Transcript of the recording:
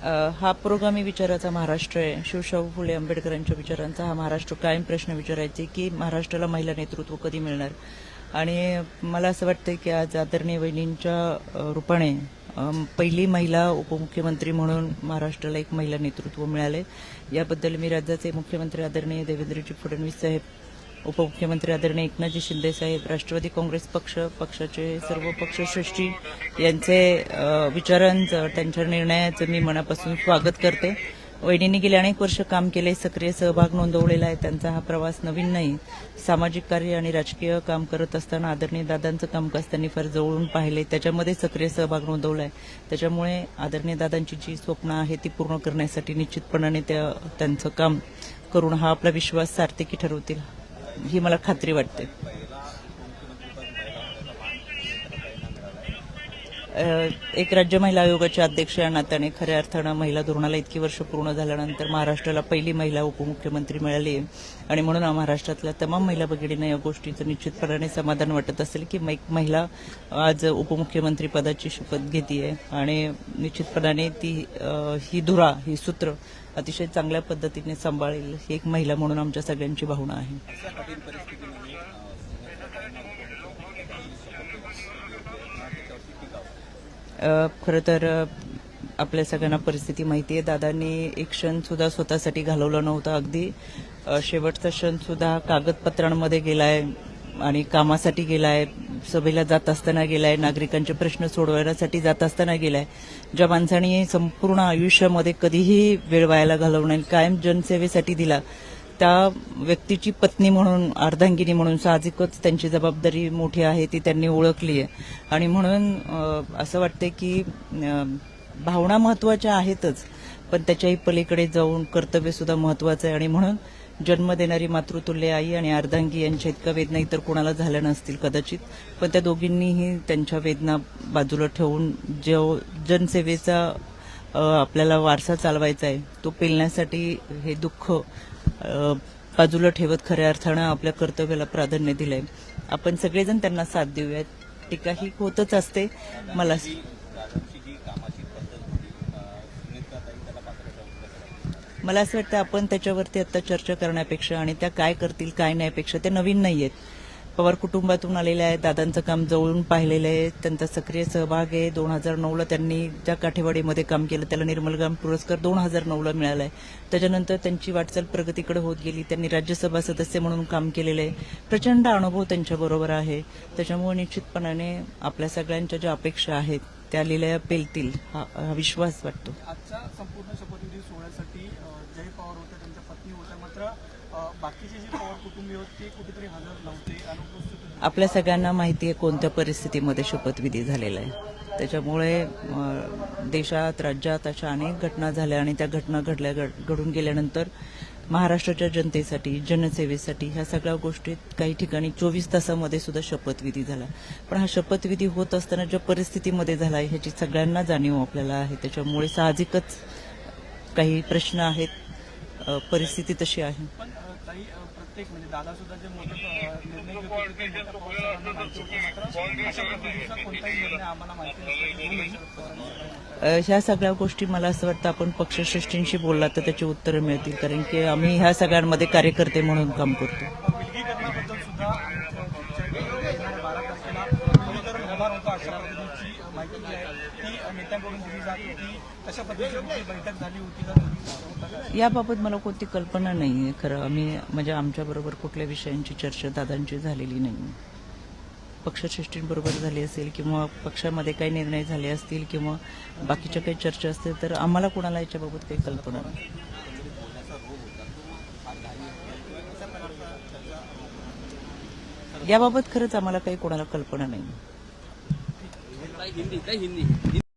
हा पुरोगामी विचाराचा महाराष्ट्र आहे. शिवशाहू फुले आंबेडकरांच्या विचारांचा हा महाराष्ट्र. कायम प्रश्न विचारायचे की महाराष्ट्राला महिला नेतृत्व कधी मिळणार. आणि मला असं वाटतं की आज आदरणीय वहिनींच्या रूपाने पहिली महिला उपमुख्यमंत्री म्हणून महाराष्ट्राला एक महिला नेतृत्व मिळाले. याबद्दल मी राज्याचे मुख्यमंत्री आदरणीय देवेंद्रजी फडणवीस साहेब, उपमुख्यमंत्री आदरणीय एकनाथजी शिंदे साहेब, राष्ट्रवादी काँग्रेस पक्षाचे सर्व पक्षश्रेष्ठी यांचे विचारांचं, त्यांच्या निर्णयाचं मी मनापासून स्वागत करते. वहिनींनी गेले अनेक वर्ष काम केले, सक्रिय सहभाग नोंदवलेला आहे. त्यांचा हा प्रवास नवीन नाही. सामाजिक कार्य आणि राजकीय काम करत असताना आदरणीय दादांचं कामकाज त्यांनी फार जवळून पाहिले, त्याच्यामध्ये सक्रिय सहभाग नोंदवला आहे. त्याच्यामुळे आदरणीय दादांची जी स्वप्न आहे ती पूर्ण करण्यासाठी निश्चितपणाने त्यांचं काम करून हा आपला विश्वास सार्थकी ठरवतील ही मला खात्री वाटते. एक राज्य महिला आयोगाचे अध्यक्ष या नात्याने खऱ्या अर्थानं महिला धोरणाला इतकी वर्ष पूर्ण झाल्यानंतर महाराष्ट्राला पहिली महिला उपमुख्यमंत्री मिळाली आहे. आणि म्हणून महाराष्ट्रातल्या तमाम महिला भगिनींना या गोष्टीचं निश्चितपणाने समाधान वाटत असेल की एक महिला आज उपमुख्यमंत्री पदाची शपथ घेते आणि निश्चितपणाने ती ही धुरा, ही सूत्र अतिशय चांगल्या पद्धतीने सांभाळेल ही एक महिला म्हणून आमच्या सगळ्यांची भावना आहे. खरं तर आपल्या सगळ्यांना परिस्थिती माहिती आहे. दादांनी एक क्षण सुद्धा स्वतःसाठी घालवला नव्हता. अगदी शेवटचा क्षण सुद्धा कागदपत्रांमध्ये गेलाय आणि कामासाठी गेलाय, सभेला जात असताना गेलाय, नागरिकांचे प्रश्न सोडवण्यासाठी जात असताना गेलाय. ज्या माणसाने संपूर्ण आयुष्यामध्ये कधीही वेळ वायाला घालवू नये, कायम जनसेवेसाठी दिला, त्या व्यक्तीची पत्नी म्हणून, अर्धांगिनी म्हणून साहजिकच त्यांची जबाबदारी मोठी आहे, ती त्यांनी ओळखली आहे. आणि म्हणून असं वाटतं की भावना महत्वाच्या आहेतच, पण त्याच्याही पलीकडे जाऊन कर्तव्य सुद्धा महत्वाचं आहे. आणि म्हणून जन्म देणारी मातृतुल्य आई आणि अर्धांगी यांच्या इतका वेदना इतर कोणाला झाल्या नसतील कदाचित, पण त्या दोघींनीही त्यांच्या वेदना बाजूला ठेवून जो जनसेवेचा आपल्याला वारसा चालवायचा आहे तो पेलण्यासाठी हे दुःख बाजूला ठेवत खऱ्या अर्थानं आपल्या कर्तव्याला प्राधान्य दिलंय. आपण सगळेजण त्यांना साथ देऊयात. टीका ही होतच असते. मला असं वाटतं आपण त्याच्यावरती आता चर्चा करण्यापेक्षा आणि त्या काय करतील काय नाहीपेक्षा, ते नवीन नाही आहेत. पवार कुटुंबातून आलेले आहेत, दादांचं काम जवळून पाहिलेलं आहे, त्यांचा सक्रिय सहभाग आहे. 2009ला त्यांनी ज्या काठेवाडीमध्ये काम केलं त्याला निर्मलगाम पुरस्कार 2009ला मिळाला आहे. त्याच्यानंतर त्यांची वाटचाल प्रगतीकडे होत गेली. त्यांनी राज्यसभा सदस्य म्हणून काम केलेलं आहे. प्रचंड अनुभव त्यांच्याबरोबर आहे. त्याच्यामुळे निश्चितपणाने आपल्या सगळ्यांच्या ज्या अपेक्षा आहेत त्या लिलया पेलतील हा विश्वास वाटतो. आजच्या संपूर्ण शपथविधी सोहळ्यासाठी जय पवार होत्या, त्यांच्या पत्नी होत्या, मात्र बाकीचे जे पवार कुटुंबीय होते ते कुठेतरी हजर नव्हते, अनुपस्थित. आपल्या सगळ्यांना माहिती आहे कोणत्या परिस्थितीमध्ये शपथविधी झालेला आहे. त्याच्यामुळे देशात, राज्यात अशा अनेक घटना झाल्या आणि त्या घटना घडून गेल्यानंतर महाराष्ट्राच्या जनतेसाठी, जनसेवेसाठी ह्या सगळ्या गोष्टीत काही ठिकाणी 24 तासामध्ये सुद्धा शपथविधी झाला. पण हा शपथविधी होत असताना ज्या परिस्थितीमध्ये झाला आहे ह्याची सगळ्यांना जाणीव आपल्याला आहे. त्याच्यामुळे साहजिकच काही प्रश्न आहेत, परिस्थिती तशी आहे. पण ताई, प्रत्येक म्हणजे दादा सुद्धा जे मोठे निर्णय घेत होते ते मोठ्या पवार माहिती होते, मात्र अशा पद्धतीचा कोणताही निर्णय आम्हाला माहिती नसतो. ह्या सगळ्या गोष्टी मला असं वाटतं आपण पक्षश्रेष्ठींशी बोलला तर त्याची उत्तरं मिळतील, कारण की आम्ही ह्या सगळ्यांमध्ये कार्यकर्ते म्हणून काम करतो. विलगीकरणाबद्दल सुद्धा येणाऱ्या 12 तारखेला विलगीकरण होणार होतं अशा पद्धतीची माहिती जी आहे ती नेत्यांकडून दिली जात होती. तशा पद्धतीची बैठक झाली होती का? याबाबत मला कोणती कल्पना नाही आहे. खरं आम्ही म्हणजे आमच्याबरोबर कुठल्या विषयांची चर्चा दादांची झालेली नाही. पक्षश्रेष्ठींबरोबर झाली असेल किंवा पक्षामध्ये काही निर्णय झाले असतील किंवा बाकीच्या काही चर्चा असतील तर आम्हाला कोणाला याच्याबाबत काही कल्पना नाही. याबाबत खरंच आम्हाला काही कोणाला कल्पना नाही.